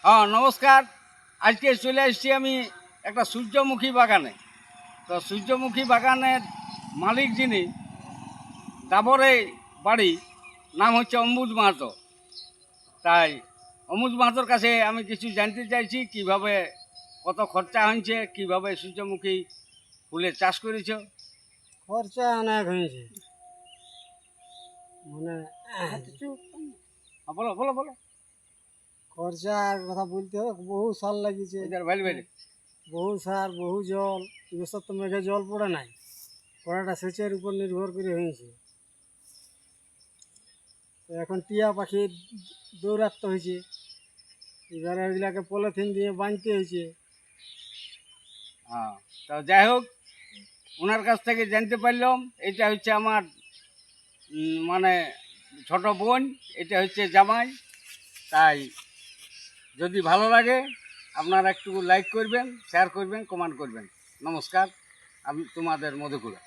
হ্যাঁ নমস্কার। আজকে চলে এসেছি আমি একটা সূর্যমুখী বাগানে। তো সূর্যমুখী বাগানের মালিক যিনি, ডাবরে বাড়ি, নাম হচ্ছে অম্বুজ মাহাতো। তাই অম্বুজ মাহাতোর কাছে আমি কিছু জানতে চাইছি, কিভাবে কত খরচা হয়েছে, কিভাবে সূর্যমুখী ফুলের চাষ করেছ। খরচা অনেক হয়েছে, মানে বলো বলো বলো। খরচার কথা বলতে হবে। বহু সার লাগিয়েছে, বাইরে বাইরে। বহু সার, বহু জল। এবছর তো মেঘে জল পড়ে নাই, পড়াটা সেচের উপর নির্ভর করে হয়েছে। তো এখন টিয়া পাখির দৌরাত্ম হয়েছে, এবারে ওইগুলাকে পলিথিন দিয়ে বাঁধতে হয়েছে। হ্যাঁ, তো যাই হোক, ওনার কাছ থেকে জানতে পারলাম এটা হচ্ছে আমার মানে ছোট বোন, এটা হচ্ছে জামাই। তাই যদি ভালো লাগে আপনারা একটু লাইক করবেন, শেয়ার করবেন, কমেন্ট করবেন। নমস্কার, আমি তোমাদের মধুকুলা।